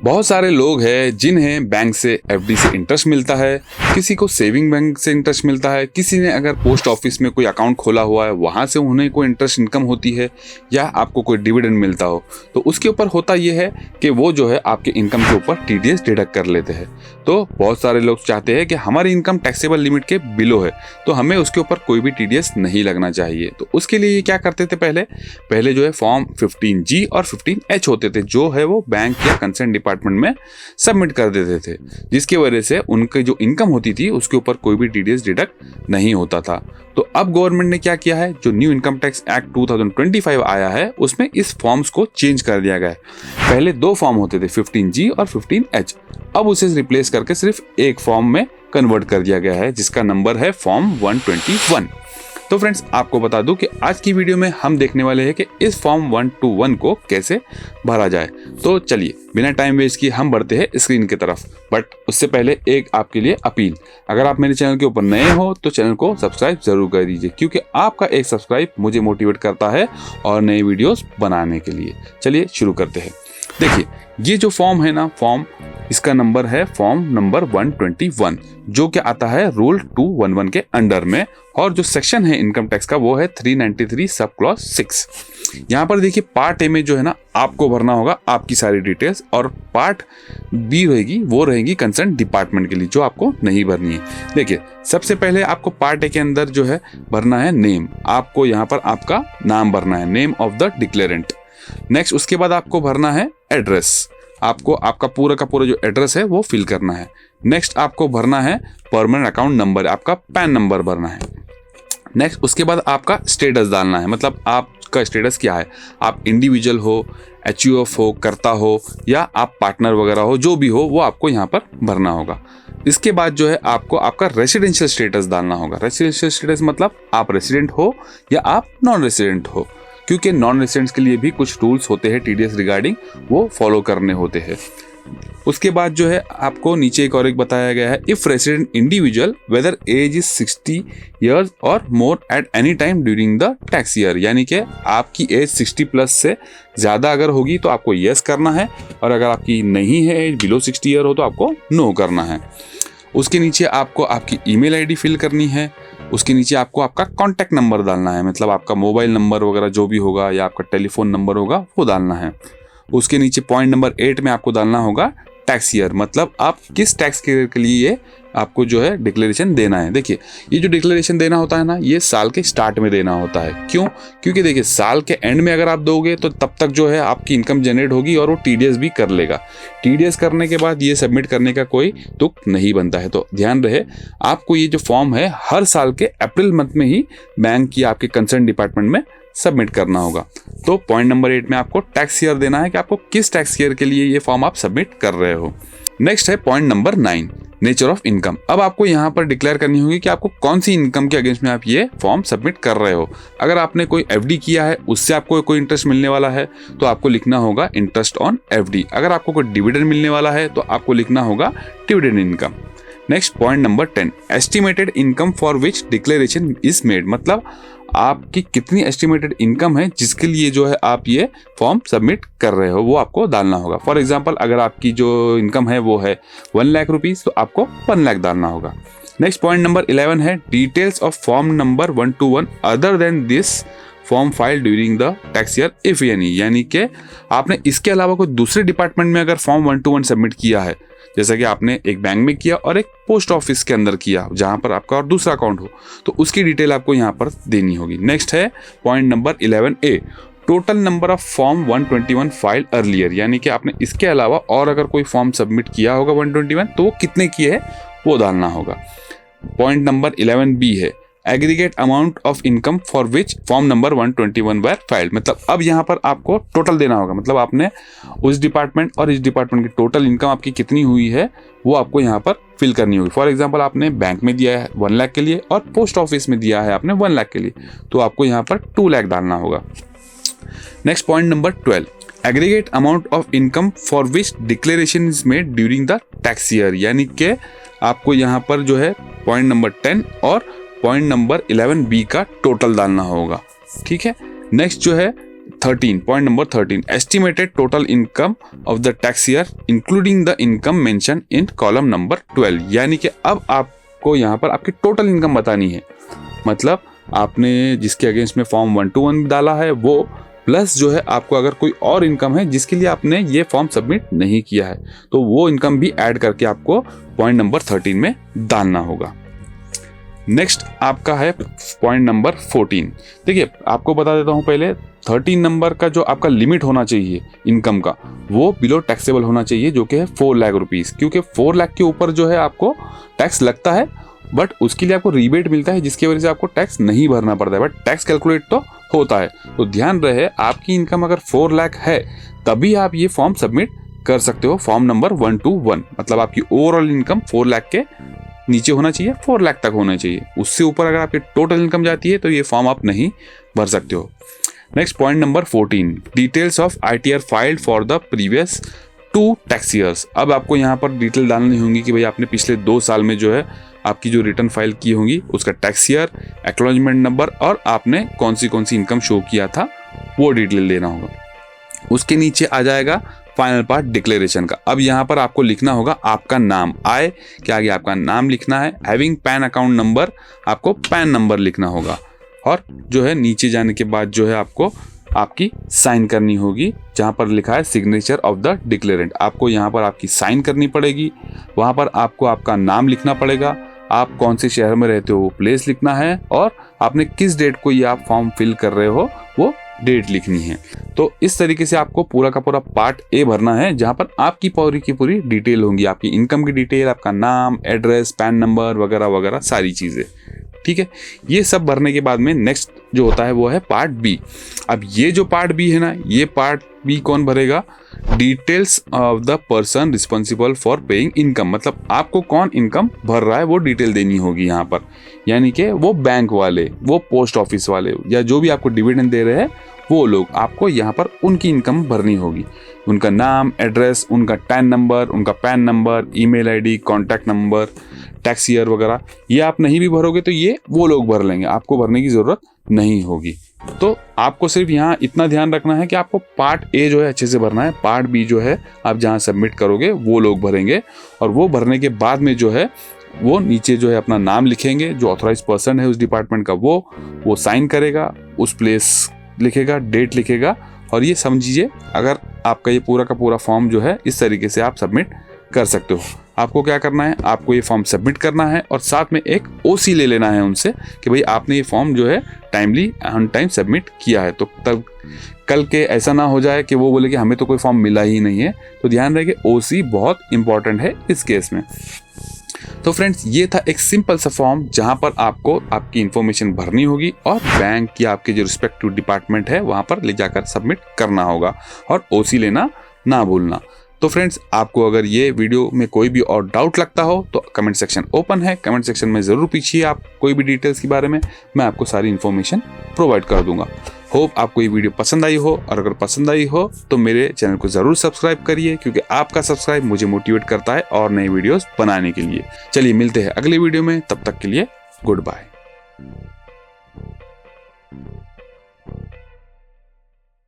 बहुत सारे लोग हैं जिन्हें बैंक से एफडी से इंटरेस्ट मिलता है, किसी को सेविंग बैंक से इंटरेस्ट मिलता है, किसी ने अगर पोस्ट ऑफिस में कोई अकाउंट खोला हुआ है वहाँ से उन्हें कोई इंटरेस्ट इनकम होती है, या आपको कोई डिविडेंड मिलता हो। तो उसके ऊपर होता ये है कि वो जो है आपके इनकम के ऊपर टीडीएस डिडक्ट कर लेते हैं। तो बहुत सारे लोग चाहते हैं कि हमारी इनकम टैक्सेबल लिमिट के बिलो है, तो हमें उसके ऊपर कोई भी टीडीएस नहीं लगना चाहिए। तो उसके लिए क्या करते थे, पहले जो है फॉर्म 15G और 15H होते थे, जो है वो बैंक या कंसर्न डिपार्टमेंट में सबमिट कर देते थे, जिसकी वजह से उनकी जो इनकम होती थी उसके ऊपर कोई भी टीडीएस डिडक्ट नहीं होता था। तो अब गवर्नमेंट ने क्या किया है, जो न्यू इनकम टैक्स एक्ट 2025 आया है उसमें इस फॉर्म्स को चेंज कर दिया गया है। पहले 2 फॉर्म होते थे 15G और 15H, अब उसे रिप्लेस करके सिर्फ एक फॉर्म में कन्वर्ट कर दिया गया है, जिसका नंबर है फॉर्म 121। तो फ्रेंड्स, आपको बता दूं कि आज की वीडियो में हम देखने वाले हैं कि इस फॉर्म 121 को कैसे भरा जाए। तो चलिए बिना टाइम वेस्ट किए हम बढ़ते हैं स्क्रीन की तरफ। बट उससे पहले एक आपके लिए अपील, अगर आप मेरे चैनल के ऊपर नए हो तो चैनल को सब्सक्राइब जरूर कर दीजिए, क्योंकि आपका एक सब्सक्राइब मुझे मोटिवेट करता है और नए वीडियोस बनाने के लिए। चलिए शुरू करते हैं। देखिए, ये जो फॉर्म है ना, फॉर्म इसका नंबर है फॉर्म नंबर 121, जो कि आता है रूल 211 के अंडर में, और जो सेक्शन है इनकम टैक्स का वो है 393 सब क्लॉज 6। यहाँ पर देखिए पार्ट ए में जो है ना आपको भरना होगा आपकी सारी डिटेल्स, और पार्ट बी रहेगी वो रहेगी कंसर्न डिपार्टमेंट के लिए, जो आपको नहीं भरनी है। देखिए, सबसे पहले आपको पार्ट ए के अंदर जो है भरना है नेम, आपको यहाँ पर आपका नाम भरना है, नेम ऑफ द डिक्लेरेंट। नेक्स्ट उसके बाद आपको भरना है एड्रेस, आपको आपका पूरा का पूरा जो एड्रेस है वो फिल करना है। नेक्स्ट आपको भरना है परमानेंट अकाउंट नंबर, आपका पैन नंबर भरना है। नेक्स्ट उसके बाद आपका स्टेटस डालना है, मतलब आपका स्टेटस क्या है, आप इंडिविजुअल हो, एचयूएफ हो, कर्ता हो, या आप पार्टनर वगैरह हो, जो भी हो वो आपको यहाँ पर भरना होगा। इसके बाद जो है आपको आपका रेसिडेंशियल स्टेटस डालना होगा। रेसिडेंशियल स्टेटस मतलब आप रेसिडेंट हो या आप नॉन रेसिडेंट हो, क्योंकि नॉन रेसिडेंट्स के लिए भी कुछ रूल्स होते हैं टीडीएस रिगार्डिंग, वो फॉलो करने होते हैं। उसके बाद जो है आपको नीचे एक और एक बताया गया है, if resident individual whether age is 60 years और more at any time during the tax year, यानी कि आपकी एज 60 प्लस से ज़्यादा अगर होगी तो आपको यस करना है, और अगर आपकी नहीं है, एज बिलो 60 ईयर हो, तो आपको नो करना है। उसके नीचे आपको आपकी ईमेल आईडी फिल करनी है। उसके नीचे आपको आपका कॉन्टैक्ट नंबर डालना है, मतलब आपका मोबाइल नंबर वगैरह जो भी होगा या आपका टेलीफोन नंबर होगा वो डालना है। उसके नीचे पॉइंट नंबर 8 में आपको डालना होगा टैक्स ईयर, मतलब आप किस टैक्स ईयर के लिए ये आपको जो है डिक्लेरेशन देना है। देखिए, ये जो डिक्लेरेशन देना होता है ना, ये साल के स्टार्ट में देना होता है। क्यों? क्योंकि देखिए साल के एंड में अगर आप दोगे तो तब तक जो है आपकी इनकम जनरेट होगी और वो टीडीएस भी कर लेगा। टीडीएस करने के बाद ये सबमिट करने का कोई तुक नहीं बनता है। तो ध्यान रहे, आपको ये जो फॉर्म है हर साल के अप्रैल मंथ में ही बैंक की आपके कंसर्न डिपार्टमेंट में सबमिट करना होगा। तो पॉइंट नंबर 8 में आपको टैक्स ईयर देना है कि आपको किस टैक्स ईयर के लिए ये फॉर्म आप सबमिट कर रहे हो। नेक्स्ट है point number 9, nature of income. अब आपको यहाँ पर डिक्लेयर करनी होगी कि आपको कौन सी इनकम के अगेंस्ट में आप ये फॉर्म सबमिट कर रहे हो। अगर आपने कोई एफडी किया है, उससे आपको कोई इंटरेस्ट मिलने वाला है, तो आपको लिखना होगा इंटरेस्ट ऑन एफडी। अगर आपको कोई डिविडेंड मिलने वाला है तो आपको लिखना होगा dividend income. Next point number 10, estimated income for which declaration is made, मतलब आपकी कितनी एस्टिमेटेड इनकम है जिसके लिए जो है आप ये फॉर्म सबमिट कर रहे हो, वो आपको डालना होगा। फॉर एग्जांपल, अगर आपकी जो इनकम है वो है 1 लाख रुपीस, तो आपको 1 लाख डालना होगा। नेक्स्ट पॉइंट नंबर 11 है details of form number 121 other than this form file during the tax year if any, यानी कि आपने इसके अलावा कोई दूसरे डिपार्टमेंट में अगर फॉर्म 121 सबमिट किया है, जैसा कि आपने एक बैंक में किया और एक पोस्ट ऑफिस के अंदर किया जहां पर आपका और दूसरा अकाउंट हो, तो उसकी डिटेल आपको यहां पर देनी होगी। नेक्स्ट है point number 11A, total number of form 121 file earlier, यानी कि आपने इसके अलावा और अगर कोई फॉर्म सबमिट किया होगा 121 तो वो कितने किए हैं वो डालना होगा। पॉइंट नंबर 11B है aggregate amount of income for which form number 121 were filed, मतलब अब यहाँ पर आपको टोटल देना होगा, मतलब आपने उस डिपार्टमेंट और इस डिपार्टमेंट की टोटल इनकम आपकी कितनी हुई है वो आपको यहाँ पर फिल करनी होगी। फॉर एग्जांपल, आपने बैंक में दिया है 1 लाख के लिए और पोस्ट ऑफिस में दिया है आपने 1 लाख के लिए, तो आपको यहाँ पर 2 लाख डालना होगा। Next point number 12, aggregate amount of income for which declaration is made during the tax year, यानी कि आपको यहाँ पर जो है पॉइंट नंबर 10 और पॉइंट नंबर 11B का टोटल डालना होगा। ठीक है। नेक्स्ट जो है 13, point number 13, estimated total income of the tax year including the income mention in column number 12। यानी कि अब आपको यहाँ पर आपकी टोटल इनकम बतानी है, मतलब आपने जिसके अगेंस्ट में फॉर्म 121 डाला है वो, प्लस जो है आपको अगर कोई और इनकम है जिसके लिए आपने ये फॉर्म सबमिट नहीं किया है तो वो इनकम भी ऐड करके आपको पॉइंट नंबर 13 में डालना होगा। नेक्स्ट आपका है पॉइंट नंबर 14। देखिए आपको बता देता हूँ पहले, 13 नंबर का जो आपका लिमिट होना चाहिए इनकम का वो बिलो टैक्सेबल होना चाहिए, जो कि है 4 लाख रुपीज़, क्योंकि 4 लाख के ऊपर जो है आपको टैक्स लगता है बट उसके लिए आपको रिबेट मिलता है जिसकी वजह से आपको टैक्स नहीं भरना पड़ता है, बट टैक्स कैलकुलेट तो होता है। तो ध्यान रहे आपकी इनकम अगर 4 लाख है तभी आप ये फॉर्म सबमिट कर सकते हो, फॉर्म नंबर 121। मतलब आपकी ओवरऑल इनकम 4 लाख के नीचे होना चाहिए, 4 लाख तक होना चाहिए। उससे ऊपर अगर आपकी टोटल इनकम जाती है तो ये फॉर्म आप नहीं भर सकते हो। Next point number 14, details of ITR filed for the previous 2 tax years. अब आपको यहाँ पर डिटेल डालनी होंगी कि भाई आपने पिछले 2 साल में जो है आपकी जो रिटर्न फाइल की होंगी उसका टैक्स ईयर, एक्नॉलेजमेंट नंबर और आपने कौन सी इनकम शो किया था वो डिटेल देना होगा। उसके नीचे आ जाएगा फाइनल पार्ट डिक्लेरेशन का। अब यहाँ पर आपको लिखना होगा आपका नाम, आय के आगे आपका नाम लिखना है, हैविंग पैन अकाउंट नंबर आपको पैन नंबर लिखना होगा, और जो है नीचे जाने के बाद जो है आपको आपकी साइन करनी होगी जहाँ पर लिखा है सिग्नेचर ऑफ द डिक्लेरेंट। आपको यहाँ पर आपकी साइन करनी पड़ेगी, वहाँ पर आपको आपका नाम लिखना पड़ेगा, आप कौन से शहर में रहते हो वो प्लेस लिखना है, और आपने किस डेट को ये आप फॉर्म फिल कर रहे हो वो डेट लिखनी है। तो इस तरीके से आपको पूरा का पूरा पार्ट ए भरना है जहाँ पर आपकी पूरी की पूरी डिटेल होंगी, आपकी इनकम की डिटेल, आपका नाम, एड्रेस, पैन नंबर वगैरह वगैरह सारी चीज़ें। ठीक है, ये सब भरने के बाद में नेक्स्ट जो होता है वो है पार्ट बी। अब ये जो पार्ट बी है ना, ये पार्ट बी कौन भरेगा? Details of the person responsible for paying income. मतलब आपको कौन इनकम भर रहा है वो डिटेल देनी होगी यहाँ पर, यानी कि वो बैंक वाले, वो पोस्ट ऑफिस वाले, या जो भी आपको डिविडेंड दे रहे हैं वो लोग, आपको यहाँ पर उनकी इनकम भरनी होगी। उनका नाम, एड्रेस, उनका टैन नंबर, उनका pan number, email ID, contact number, tax year वगैरह, ये आप नहीं भी भरोगे तो ये वो लोग भर लेंगे, आपको भरने की ज़रूरत नहीं होगी। तो आपको सिर्फ यहाँ इतना ध्यान रखना है कि आपको पार्ट ए जो है अच्छे से भरना है, पार्ट बी जो है आप जहाँ सबमिट करोगे वो लोग भरेंगे, और वो भरने के बाद में जो है वो नीचे जो है अपना नाम लिखेंगे, जो ऑथराइज पर्सन है उस डिपार्टमेंट का वो साइन करेगा, उस प्लेस लिखेगा, डेट लिखेगा, और ये समझिए अगर आपका ये पूरा का पूरा फॉर्म जो है इस तरीके से आप सबमिट कर सकते हो। आपको क्या करना है, आपको ये फॉर्म सबमिट करना है और साथ में एक OC ले लेना है उनसे कि भाई आपने ये फॉर्म जो है टाइमली ऑन टाइम सबमिट किया है। तो तब कल के ऐसा ना हो जाए कि वो बोले कि हमें तो कोई फॉर्म मिला ही नहीं है। तो ध्यान रहे कि OC बहुत इंपॉर्टेंट है इस केस में। तो फ्रेंड्स, ये था एक सिंपल सा फॉर्म जहां पर आपको आपकी इन्फॉर्मेशन भरनी होगी और बैंक या आपके जो रिस्पेक्टिव डिपार्टमेंट है वहां पर ले जाकर सबमिट करना होगा, और OC लेना ना भूलना। तो फ्रेंड्स, आपको अगर ये वीडियो में कोई भी और डाउट लगता हो तो कमेंट सेक्शन ओपन है, कमेंट सेक्शन में ज़रूर पूछिए आप कोई भी डिटेल्स के बारे में, मैं आपको सारी इन्फॉर्मेशन प्रोवाइड कर दूंगा। होप आपको ये वीडियो पसंद आई हो, और अगर पसंद आई हो तो मेरे चैनल को ज़रूर सब्सक्राइब करिए, क्योंकि आपका सब्सक्राइब मुझे मोटिवेट करता है और नई वीडियोस बनाने के लिए। चलिए मिलते हैं अगले वीडियो में, तब तक के लिए गुड बाय।